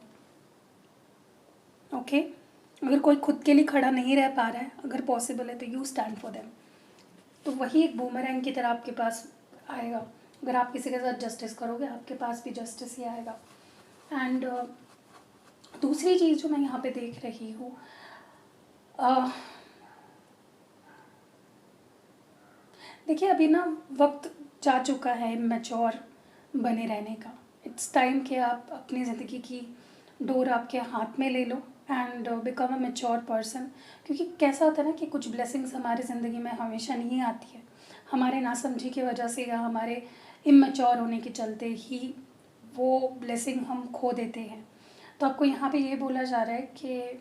ओके, अगर कोई खुद के लिए खड़ा नहीं रह पा रहा है, अगर पॉसिबल है, तो यू स्टैंड फॉर देम। तो वही एक बूमरैंग की तरह आपके पास आएगा। अगर आप किसी के साथ जस्टिस करोगे, आपके पास भी जस्टिस ही आएगा। एंड दूसरी चीज़ जो मैं यहाँ पे देख रही हूँ, देखिए अभी ना वक्त जा चुका है मैच्योर बने रहने का। इट्स टाइम कि आप अपनी ज़िंदगी की डोर आपके हाथ में ले लो and become a mature person. क्योंकि कैसा होता है ना कि कुछ ब्लेसिंग्स हमारी ज़िंदगी में हमेशा नहीं आती है, हमारे नासमझी की वजह से या हमारे इमैच्योर होने के चलते ही वो ब्लेसिंग हम खो देते हैं। तो आपको यहाँ पे ये बोला जा रहा है कि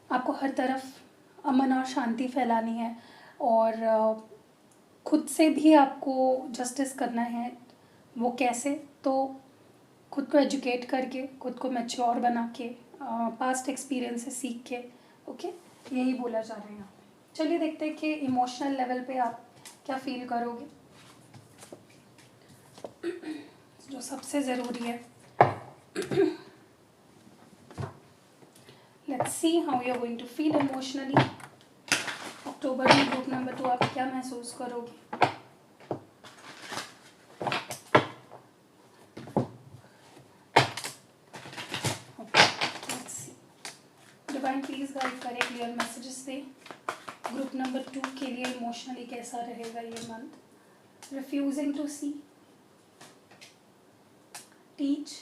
आपको हर तरफ अमन और शांति फैलानी है, और खुद से भी आपको जस्टिस करना है। वो कैसे? तो खुद को एजुकेट करके, खुद को मैच्योर बना के, पास्ट एक्सपीरियंस से सीख के। ओके, यही बोला जा रहा है यहाँ पे। चलिए देखते हैं कि इमोशनल लेवल पे आप क्या फील करोगे, जो सबसे ज़रूरी है। Let's see how you are going to feel emotionally. अक्टूबर में ग्रुप नंबर 2 आप क्या महसूस करोगे? डिवाइन प्लीज गाइड करें, क्लियर मैसेजेस दे। ग्रुप नंबर 2 के लिए इमोशनली कैसा रहेगा ये month? Refusing to see, teach,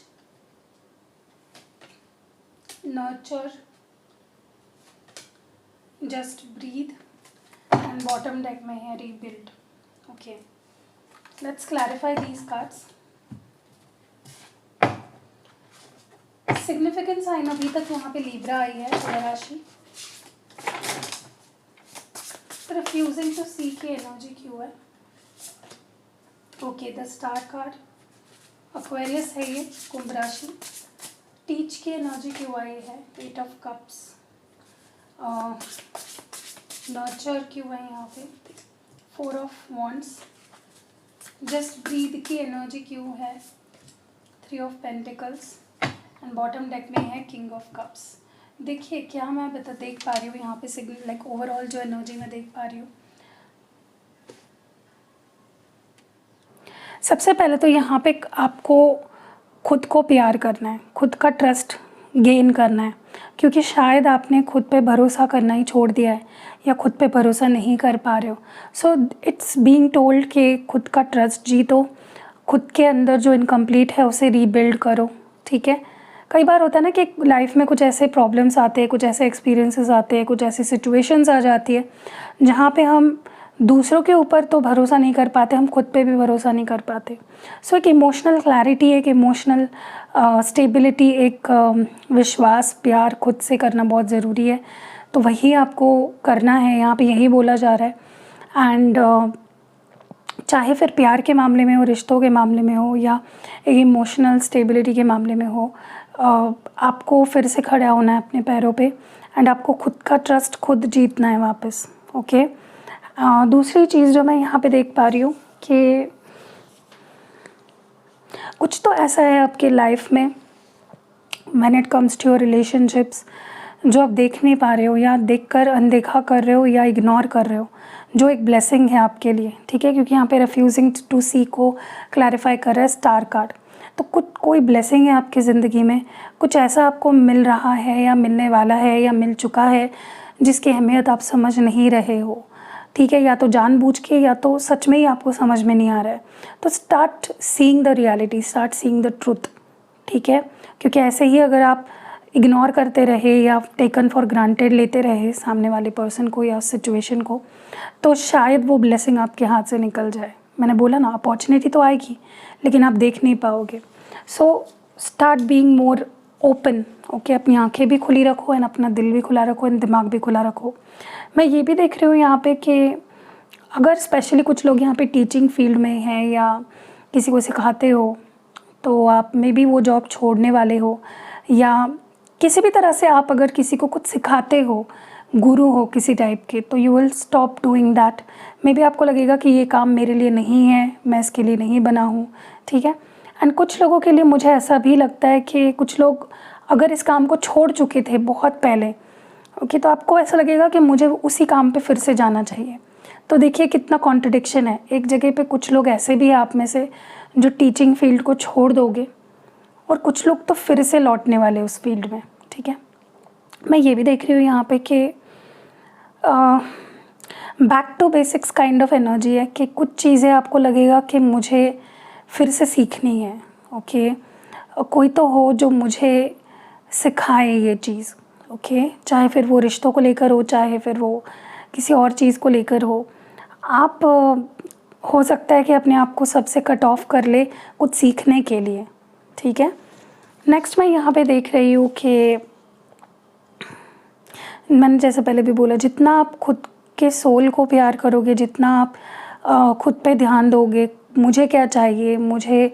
nurture, just breathe, and bottom deck में है rebuild. Okay, let's clarify these cards. Significant sign अभी तक यहाँ पे लिब्रा आई है, तुला राशि। रिफ्यूजिंग टू सी की एनर्जी क्यों है? Okay, the star card, Aquarius है ये, कुंभ राशि। टीच की एनर्जी क्यों आई है? 8 ऑफ कप्स। नर्चर क्यों है यहाँ पे? 4 ऑफ वॉन्ड्स। जस्ट ब्रीथ की एनर्जी क्यों है? 3 of pentacles. And bottom deck में है किंग ऑफ कप्स। देखिए क्या मैं देख पा रही हूँ यहाँ पे, सिग्नल लाइक ओवरऑल जो एनर्जी मैं देख पा रही हूँ। सबसे पहले तो यहाँ पे आपको खुद को प्यार करना है, खुद का ट्रस्ट गेन करना है, क्योंकि शायद आपने खुद पे भरोसा करना ही छोड़ दिया है या खुद पे भरोसा नहीं कर पा रहे हो। सो इट्स बीइंग टोल्ड कि खुद का ट्रस्ट जीतो, खुद के अंदर जो इनकम्प्लीट है उसे रीबिल्ड करो। ठीक है, कई बार होता है ना कि लाइफ में कुछ ऐसे प्रॉब्लम्स आते हैं, कुछ ऐसे एक्सपीरियंसेस आते हैं, कुछ ऐसी सिचुएशंस आ जाती है जहाँ पे हम दूसरों के ऊपर तो भरोसा नहीं कर पाते, हम खुद पे भी भरोसा नहीं कर पाते। सो एक इमोशनल क्लैरिटी, एक इमोशनल स्टेबिलिटी, एक विश्वास, प्यार खुद से करना बहुत ज़रूरी है। तो वही आपको करना है, यहाँ पे यही बोला जा रहा है। एंड चाहे फिर प्यार के मामले में हो, रिश्तों के मामले में हो, या एक इमोशनल स्टेबिलिटी के मामले में हो, आपको फिर से खड़ा होना है अपने पैरों पे एंड आपको खुद का ट्रस्ट खुद जीतना है वापस। ओके। दूसरी चीज़ जो मैं यहाँ पे देख पा रही हूँ कि कुछ तो ऐसा है आपके लाइफ में when it comes to your relationships जो आप देख नहीं पा रहे हो, या देखकर अनदेखा कर रहे हो, या इग्नोर कर रहे हो, जो एक ब्लेसिंग है आपके लिए। ठीक है, क्योंकि यहाँ पे रिफ्यूजिंग टू सी को क्लैरिफाई कर रहा है स्टार कार्ड। तो कुछ कोई ब्लेसिंग है आपकी ज़िंदगी में, कुछ ऐसा आपको मिल रहा है या मिलने वाला है या मिल चुका है जिसकी अहमियत आप समझ नहीं रहे हो। ठीक है, या तो जानबूझ के या तो सच में ही आपको समझ में नहीं आ रहा है। तो start seeing the reality, start seeing the truth. ठीक है, क्योंकि ऐसे ही अगर आप इग्नोर करते रहे या टेकन फॉर ग्रांटेड लेते रहे सामने वाले पर्सन को या सिचुएशन को, तो शायद वो ब्लेसिंग आपके हाथ से निकल जाए। मैंने बोला ना, अपॉर्चुनिटी तो आएगी लेकिन आप देख नहीं पाओगे। So start being more open. Okay, अपनी आंखें भी खुली रखो एंड अपना दिल भी खुला रखो एंड दिमाग भी खुला रखो। मैं ये भी देख रही हूँ यहाँ पे कि अगर स्पेशली कुछ लोग यहाँ पे टीचिंग फील्ड में हैं या किसी को सिखाते हो, तो आप मे बी वो जॉब छोड़ने वाले हो, या किसी भी तरह से आप अगर किसी को कुछ सिखाते हो, गुरु हो किसी टाइप के, तो you will stop doing that. May be आपको लगेगा कि ये काम मेरे लिए नहीं है, मैं इसके लिए नहीं बना हूँ। ठीक है, एंड कुछ लोगों के लिए मुझे ऐसा भी लगता है कि कुछ लोग अगर इस काम को छोड़ चुके थे बहुत पहले, ओके, तो आपको ऐसा लगेगा कि मुझे उसी काम पे फिर से जाना चाहिए। तो देखिए कितना कॉन्ट्रडिक्शन है। एक जगह पे कुछ लोग ऐसे भी हैं आप में से जो टीचिंग फील्ड को छोड़ दोगे, और कुछ लोग तो फिर से लौटने वाले उस फील्ड में। ठीक है, मैं ये भी देख रही हूँ यहाँ पे कि back to basics kind of energy है कि कुछ चीज़ें आपको लगेगा कि मुझे फिर से सीखनी है। ओके, कोई तो हो जो मुझे सिखाए ये चीज़। ओके, चाहे फिर वो रिश्तों को लेकर हो, चाहे फिर वो किसी और चीज़ को लेकर हो। आप हो सकता है कि अपने आप को सबसे कट ऑफ कर ले कुछ सीखने के लिए। ठीक है, नेक्स्ट मैं यहाँ पे देख रही हूँ कि मैंने जैसे पहले भी बोला, जितना आप खुद के सोल को प्यार करोगे, जितना आप खुद पे ध्यान दोगे, मुझे क्या चाहिए, मुझे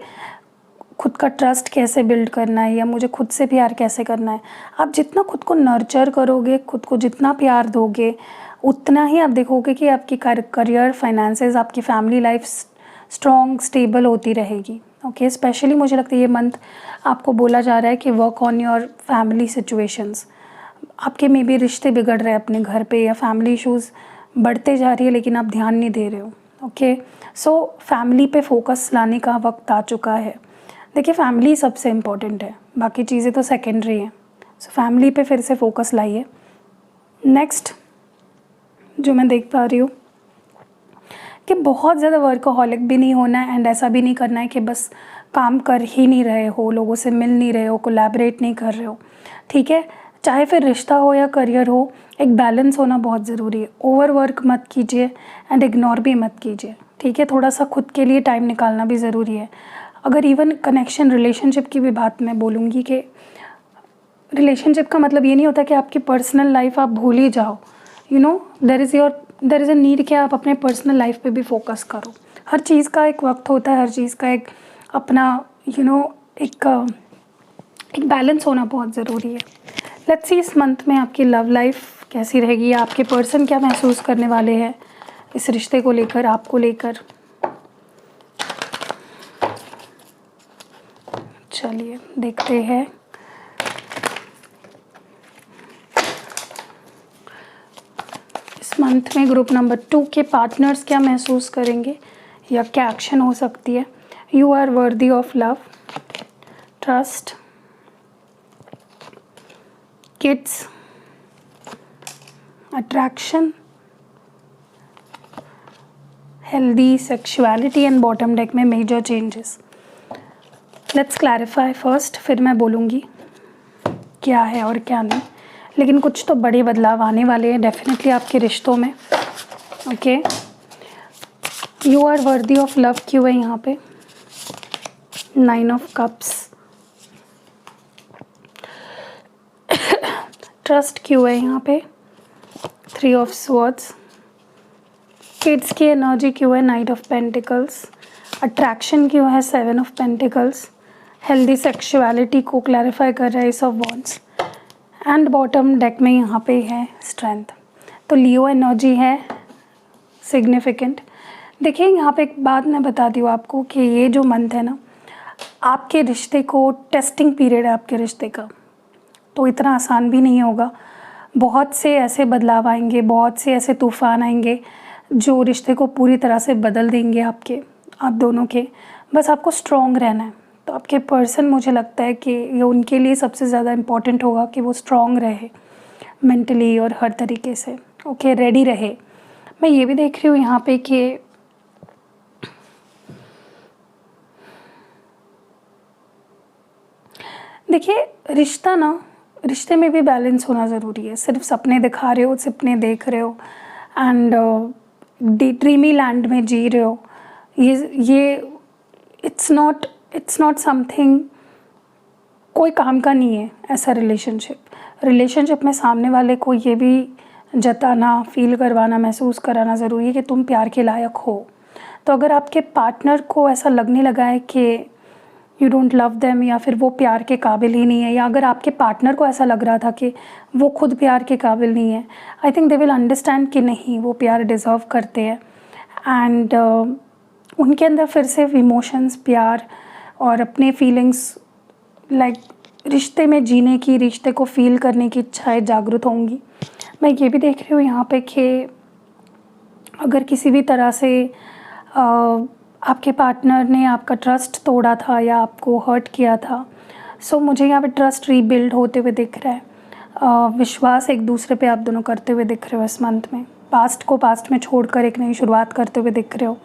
खुद का ट्रस्ट कैसे बिल्ड करना है, या मुझे खुद से प्यार कैसे करना है, आप जितना खुद को नर्चर करोगे, खुद को जितना प्यार दोगे, उतना ही आप देखोगे कि आपकी करियर, फाइनेंसेस, आपकी फैमिली लाइफ स्ट्रॉन्ग स्टेबल होती रहेगी। ओके, स्पेशली मुझे लगता है ये मंथ आपको बोला जा रहा है कि work on your family situations. आपके मे बी रिश्ते बिगड़ रहे हैं अपने घर पे, या फैमिली इश्यूज़ बढ़ते जा रही है लेकिन आप ध्यान नहीं दे रहे हो। ओके, सो फैमिली पे फोकस लाने का वक्त आ चुका है। देखिए, फैमिली सबसे इम्पोर्टेंट है, बाकी चीज़ें तो सेकेंडरी हैं। सो फैमिली पे फिर से फोकस लाइए। नेक्स्ट जो मैं देख पा रही हूँ कि बहुत ज़्यादा वर्कहॉलिक भी नहीं होना है एंड ऐसा भी नहीं करना है कि बस काम कर ही नहीं रहे हो, लोगों से मिल नहीं रहे हो, कोलैबोरेट नहीं कर रहे हो। ठीक है, चाहे फिर रिश्ता हो या करियर हो, एक बैलेंस होना बहुत ज़रूरी है। ओवर वर्क मत कीजिए एंड इग्नोर भी मत कीजिए। ठीक है, थोड़ा सा खुद के लिए टाइम निकालना भी ज़रूरी है। अगर इवन कनेक्शन, रिलेशनशिप की भी बात मैं बोलूँगी कि रिलेशनशिप का मतलब ये नहीं होता कि आपकी पर्सनल लाइफ आप भूल ही जाओ। You know, there is a need कि आप अपने पर्सनल लाइफ पे भी फोकस करो। हर चीज़ का एक वक्त होता है, हर चीज़ का एक अपना एक बैलेंस होना बहुत ज़रूरी है। लेट्स सी इस मंथ में आपकी लव लाइफ कैसी रहेगी, या आपके पर्सन क्या महसूस करने वाले हैं इस रिश्ते को लेकर, आपको लेकर। चलिए देखते हैं। इस मंथ में ग्रुप नंबर 2 के पार्टनर्स क्या महसूस करेंगे या क्या एक्शन हो सकती है। You are worthy of love, trust, kids, attraction, healthy sexuality and bottom deck में major changes. Let's clarify first, फिर मैं बोलूँगी क्या है और क्या नहीं। लेकिन कुछ तो बड़े बदलाव आने वाले हैं डेफिनेटली आपके रिश्तों में। Okay, you are worthy of love क्यों है यहाँ पे, 9 ऑफ कप्स, ट्रस्ट क्यों है यहाँ पे, 3 ऑफ स्वॉर्ड्स, किड्स की एनर्जी क्यों है नाइट ऑफ पेंटिकल्स, अट्रैक्शन क्यों है 7 ऑफ पेंटिकल्स, हेल्दी सेक्सुअलिटी को क्लैरिफाई कर रहा है S of wands, and bottom deck में यहाँ पे है स्ट्रेंथ। तो लियो एनर्जी है सिग्निफिकेंट। देखिए यहाँ पे एक बात मैं बताती हूँ आपको कि ये जो मंथ है ना, आपके रिश्ते को टेस्टिंग पीरियड है आपके रिश्ते का, तो इतना आसान भी नहीं होगा। बहुत से ऐसे बदलाव आएंगे, बहुत से ऐसे तूफ़ान आएंगे जो रिश्ते को पूरी तरह से बदल देंगे आप दोनों के। बस आपको स्ट्रॉन्ग रहना है। तो आपके पर्सन, मुझे लगता है कि ये उनके लिए सबसे ज़्यादा इम्पॉर्टेंट होगा कि वो स्ट्रॉन्ग रहे मेंटली और हर तरीके से, ओके, रेडी रहे। मैं ये भी देख रही हूँ यहाँ पे कि देखिए रिश्ते में भी बैलेंस होना ज़रूरी है। सिर्फ सपने दिखा रहे हो, सपने देख रहे हो एंड ड्रीमी लैंड में जी रहे हो, ये इट्स नॉट समथिंग, कोई काम का नहीं है ऐसा रिलेशनशिप में सामने वाले को ये भी जताना, फील करवाना, महसूस कराना ज़रूरी है कि तुम प्यार के लायक हो। तो अगर आपके पार्टनर को ऐसा लगने लगा है कि यू डोंट लव देम, या फिर वो प्यार के काबिल ही नहीं है, या अगर आपके पार्टनर को ऐसा लग रहा था कि वो खुद प्यार के काबिल नहीं है, I think they will understand कि नहीं, वो प्यार डिज़र्व करते हैं। एंड उनके अंदर फिर से इमोशंस, प्यार और अपने फीलिंग्स, लाइक रिश्ते में जीने की, रिश्ते को फील करने की इच्छाएं जागृत होंगी। मैं ये भी देख रही हूँ यहाँ पे कि अगर किसी भी तरह से आपके पार्टनर ने आपका ट्रस्ट तोड़ा था या आपको हर्ट किया था, सो मुझे यहाँ पे ट्रस्ट रीबिल्ड होते हुए दिख रहा है। विश्वास एक दूसरे पे आप दोनों करते हुए दिख रहे हो इस मंथ में। पास्ट को पास्ट में छोड़कर एक नई शुरुआत करते हुए दिख रहे हो।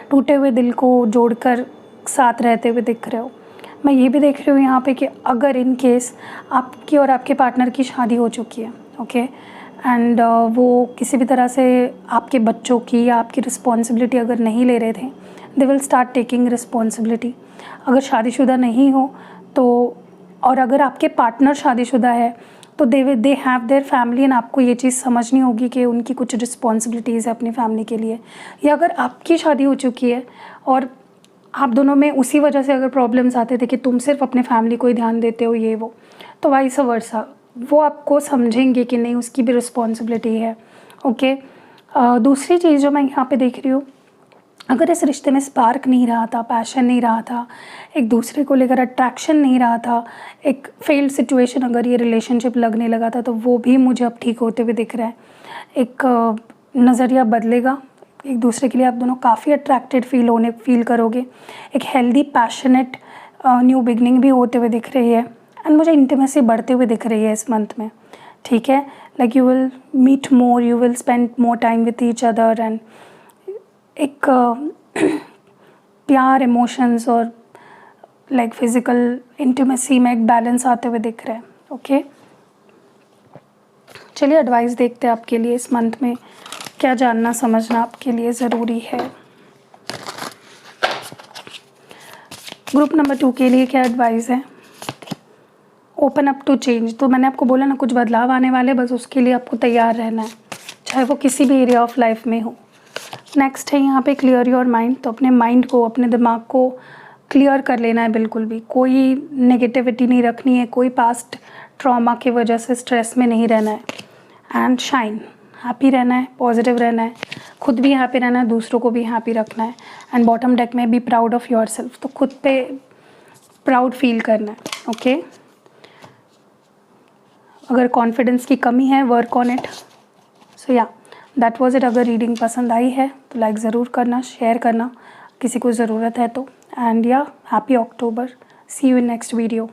टूटे हुए दिल को जोड़कर साथ रहते हुए दिख रहे हो। मैं ये भी देख रही हूँ यहाँ पे कि अगर इन केस आपकी और आपके पार्टनर की शादी हो चुकी है, ओके, एंड वो किसी भी तरह से आपके बच्चों की या आपकी रिस्पॉन्सिबिलिटी अगर नहीं ले रहे थे, they will start taking responsibility. अगर शादीशुदा नहीं हो तो, और अगर आपके पार्टनर शादीशुदा है तो they have their family, and आपको ये चीज़ समझनी होगी कि उनकी कुछ रिस्पॉन्सिबिलिटीज़ है अपनी फैमिली के लिए। या अगर आपकी शादी हो चुकी है और आप दोनों में उसी वजह से अगर प्रॉब्लम्स आते थे कि तुम सिर्फ अपने फैमिली को ही ध्यान देते हो, ये वो, तो वाइस वर्सा, वो आपको समझेंगे कि नहीं, उसकी भी रिस्पॉन्सिबिलिटी है, ओके। दूसरी चीज़ जो मैं यहाँ पे देख रही हूँ, अगर इस रिश्ते में स्पार्क नहीं रहा था, पैशन नहीं रहा था, एक दूसरे को लेकर अट्रैक्शन नहीं रहा था, एक फेल्ड सिचुएशन अगर ये रिलेशनशिप लगने लगा था, तो वो भी मुझे अब ठीक होते हुए दिख रहा है। एक नज़रिया बदलेगा, एक दूसरे के लिए आप दोनों काफ़ी अट्रैक्टेड फील करोगे। एक हेल्दी पैशनेट न्यू बिगनिंग भी होते हुए दिख रही है, एंड मुझे इंटीमेसी बढ़ते हुए दिख रही है इस मंथ में, ठीक है। Like you will meet more, you will spend more time with each other, and एक प्यार, इमोशंस और लाइक फिज़िकल इंटीमेसी में एक बैलेंस आते हुए दिख रहा है, ओके। चलिए एडवाइस देखते हैं आपके लिए इस मंथ में क्या जानना समझना आपके लिए ज़रूरी है। ग्रुप नंबर 2 के लिए क्या एडवाइस है? Open up to change. तो मैंने आपको बोला ना, कुछ बदलाव आने वाले, बस उसके लिए आपको तैयार रहना है, चाहे वो किसी भी एरिया ऑफ लाइफ में हो। नेक्स्ट है यहाँ पे क्लियर योर माइंड। तो अपने माइंड को, अपने दिमाग को क्लियर कर लेना है, बिल्कुल भी कोई नेगेटिविटी नहीं रखनी है, कोई पास्ट ट्रॉमा की वजह से स्ट्रेस में नहीं रहना है। एंड शाइन, हैप्पी रहना है, पॉजिटिव रहना है, खुद भी हैप्पी रहना है, दूसरों को भी हैप्पी रखना है। एंड बॉटम डेक में be proud of your self, तो खुद पे प्राउड फील करना है, ओके। अगर कॉन्फिडेंस की कमी है, वर्क ऑन इट। सो या दैट वाज इट। अगर रीडिंग पसंद आई है तो लाइक ज़रूर करना, शेयर करना किसी को ज़रूरत है तो। एंड या happy October, see you in next video.